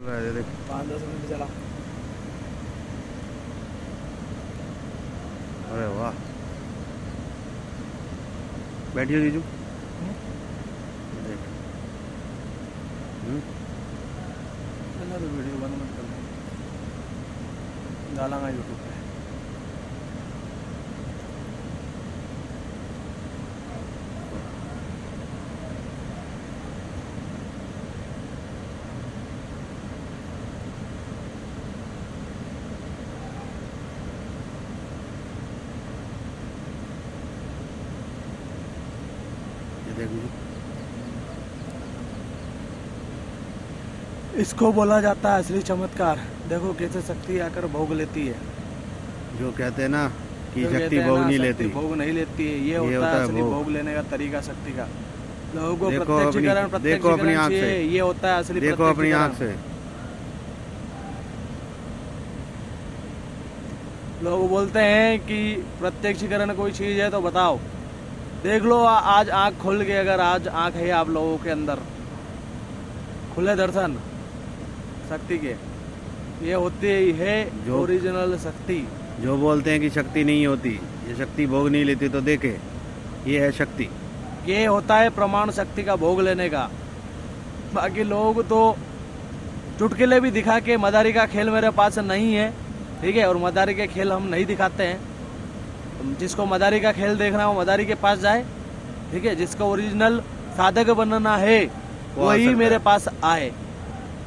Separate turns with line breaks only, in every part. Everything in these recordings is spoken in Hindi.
देख
5-10 मिनट चला।
अरे वाह, बैठिए जीजू। देख
मैंने तो वीडियो बंद मत कर डालांगा यूट्यूब पे।
ये देख जीजू,
इसको बोला जाता है असली चमत्कार। देखो कैसे शक्ति आकर भोग लेती है।
जो कहते हैं ना कि
जो
शक्ति
कहते हैं
भोग
ना,
नहीं
शक्ति
लेती,
भोग नहीं लेती है। ये
ये
होता है असली
भोग।
भोग लेने का तरीका शक्ति का। लोगों को
देखो
प्रत्यक्षीकरण
देखो अपनी आँख से,
चाहिए। ये होता है असली
देखो अपनी आँख से।
लोग बोलते हैं कि प्रत्यक्षीकरण कोई चीज है तो बताओ। देख लो आज आंख खोल के, अगर आज आंख है आप लोगों के अंदर, खुले दर्शन शक्ति के, ये होती है
जो
ओरिजिनल शक्ति।
जो बोलते हैं कि शक्ति नहीं होती, ये शक्ति भोग नहीं लेती, तो देखे ये है शक्ति।
ये होता है प्रमाण शक्ति का भोग लेने का। बाकी लोग तो चुटकुले भी दिखा के, मदारी का खेल मेरे पास नहीं है, ठीक है, और मदारी के खेल हम नहीं दिखाते हैं। जिसको मदारी का खेल देखना है वो मदारी के पास जाए, ठीक है। जिसको ओरिजिनल साधक बनना है वही मेरे पास आए,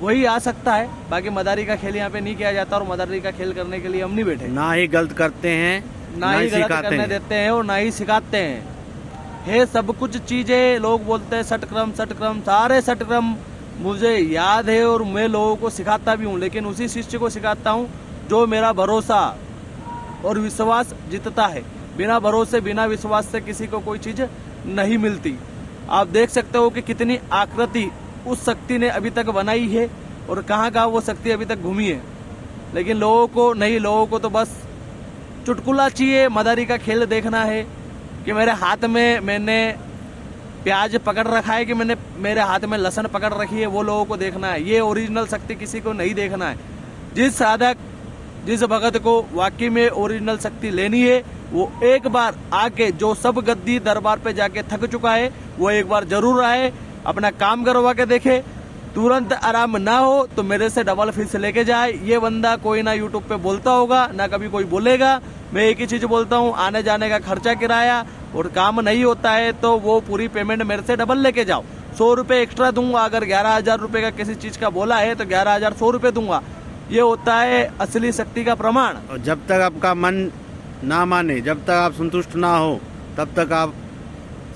वही आ सकता है। बाकी मदारी का खेल यहाँ पे नहीं किया जाता, और मदारी का खेल करने के लिए हम नहीं बैठे।
ना ही गलत करते हैं,
ना ही गलत
सिखाते
करने
हैं।
देते हैं और ना ही सिखाते हैं। है सब कुछ चीजें, लोग बोलते हैं सटक्रम सटक्रम, सारे सटक्रम मुझे याद है और मैं लोगों को सिखाता भी हूँ। लेकिन उसी शिष्य को सिखाता हूँ जो मेरा भरोसा और विश्वास जीतता है। बिना भरोसे बिना विश्वास से किसी को कोई चीज नहीं मिलती। आप देख सकते हो कि कितनी आकृति उस शक्ति ने अभी तक बनाई है और कहाँ कहाँ वो शक्ति अभी तक घूमी है। लेकिन लोगों को नहीं, लोगों को तो बस चुटकुला चाहिए, मदारी का खेल देखना है कि मेरे हाथ में मैंने प्याज पकड़ रखा है, कि मैंने मेरे हाथ में लहसुन पकड़ रखी है, वो लोगों को देखना है। ये ओरिजिनल शक्ति किसी को नहीं देखना है। जिस साधक, जिस भगत को वाकई में ओरिजिनल शक्ति लेनी है, वो एक बार आके, जो सब गद्दी दरबार पे जाके थक चुका है, वो एक बार जरूर आए, अपना काम करवा के देखे। तुरंत आराम ना हो तो मेरे से डबल फीस लेके जाए। ये बंदा कोई ना यूट्यूब पे बोलता होगा, ना कभी कोई बोलेगा। मैं एक ही चीज बोलता हूँ, आने जाने का खर्चा किराया, और काम नहीं होता है तो वो पूरी पेमेंट मेरे से डबल लेके जाओ। 100 रुपये एक्स्ट्रा दूंगा। अगर 11,000 रुपये का किसी चीज का बोला है तो 11,100 रुपये दूंगा। ये होता है असली शक्ति का प्रमाण।
और जब तक आपका मन ना माने, जब तक आप संतुष्ट ना हो, तब तक आप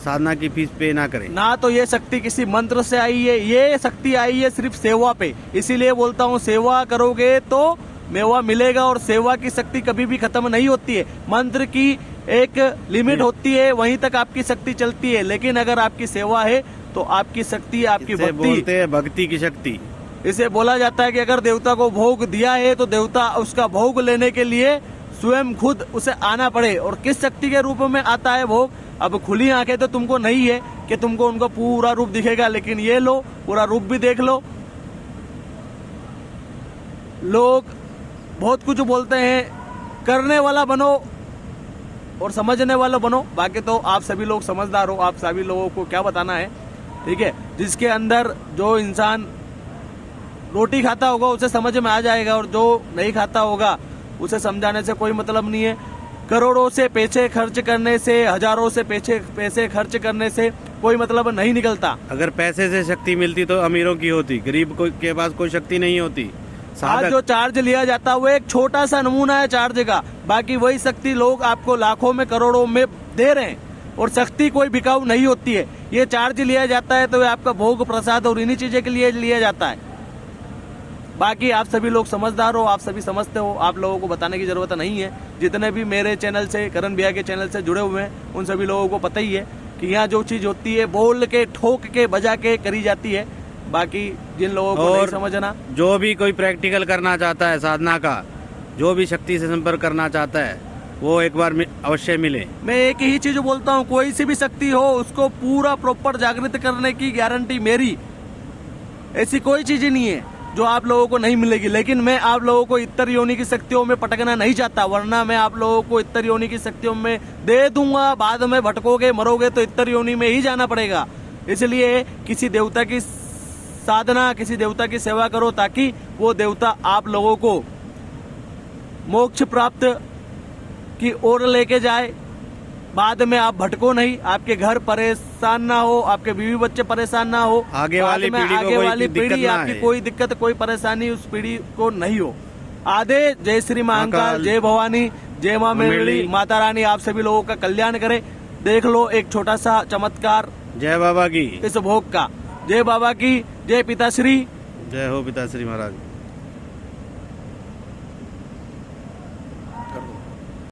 साधना की फीस पे ना करें।
ना तो ये शक्ति किसी मंत्र से आई है, ये शक्ति आई है सिर्फ सेवा पे। इसीलिए बोलता हूँ, सेवा करोगे तो मेवा मिलेगा, और सेवा की शक्ति कभी भी खत्म नहीं होती है। मंत्र की एक लिमिट होती है, वहीं तक आपकी शक्ति चलती है। लेकिन अगर आपकी सेवा है तो आपकी शक्ति, आपकी भक्ति,
बोलते हैं भक्ति की शक्ति।
इसे बोला जाता है कि अगर देवता को भोग दिया है तो देवता उसका भोग लेने के लिए स्वयं खुद उसे आना पड़े। और किस शक्ति के रूप में आता है भोग? अब खुली आंखें तो तुमको नहीं है कि तुमको उनको पूरा रूप दिखेगा, लेकिन ये लो, पूरा रूप भी देख लो। लोग बहुत कुछ बोलते हैं, करने वाला बनो और समझने वाला बनो। बाकी तो आप सभी लोग समझदार हो, आप सभी लोगों को क्या बताना है, ठीक है। जिसके अंदर जो इंसान रोटी खाता होगा उसे समझ में आ जाएगा, और जो नहीं खाता होगा उसे समझाने से कोई मतलब नहीं है। करोड़ों से पैसे खर्च करने से, हजारों से पैसे खर्च करने से कोई मतलब नहीं निकलता।
अगर पैसे से शक्ति मिलती तो अमीरों की होती, गरीब के पास कोई शक्ति नहीं होती।
आज जो चार्ज लिया जाता है वो एक छोटा सा नमूना है चार्ज का। बाकी वही शक्ति लोग आपको लाखों में, करोड़ों में दे रहे हैं, और शक्ति कोई बिकाऊ नहीं होती है। ये चार्ज लिया जाता है तो आपका भोग प्रसाद और इन्हीं चीजें के लिए लिया जाता है। बाकी आप सभी लोग समझदार हो, आप सभी समझते हो, आप लोगों को बताने की जरूरत नहीं है। जितने भी मेरे चैनल से, करण भैया के चैनल से जुड़े हुए हैं, उन सभी लोगों को पता ही है कि यहाँ जो चीज होती है बोल के, ठोक के, बजा के करी जाती है। बाकी जिन लोगों को नहीं समझना,
जो भी कोई प्रैक्टिकल करना चाहता है साधना का, जो भी शक्ति से संपर्क करना चाहता है, वो एक बार अवश्य मिले।
मैं एक ही चीज बोलता हूँ, कोई सी भी शक्ति हो उसको पूरा प्रॉपर जागृत करने की गारंटी मेरी। ऐसी कोई चीज नहीं है। जो आप लोगों को नहीं मिलेगी। लेकिन मैं आप लोगों को इतर योनि की शक्तियों में पटकना नहीं चाहता, वरना मैं आप लोगों को इतर योनि की शक्तियों में दे दूंगा। बाद में भटकोगे, मरोगे तो इतर योनि में ही जाना पड़ेगा। इसलिए किसी देवता की साधना, किसी देवता की सेवा करो, ताकि वो देवता आप लोगों को मोक्ष प्राप्त की ओर लेके जाए। बाद में आप भटको नहीं, आपके घर परेशान ना हो, आपके बीवी बच्चे परेशान ना हो,
आगे वाली
बाद में
पीढ़ी को
आगे
कोई
वाली
दिक्कत
पीढ़ी
ना
आपकी
आए।
कोई दिक्कत, कोई परेशानी उस पीढ़ी को नहीं हो। आधे जय श्री महाकाल,
महाकाल,
जय भवानी, जय माँ मेमड़ी,
मेमड़ी।
माता रानी आप सभी लोगों का कल्याण करे। देख लो एक छोटा सा चमत्कार
जय बाबा की,
इस भोग का। जय बाबा की, जय पिताश्री।
जय हो पिताश्री महाराज।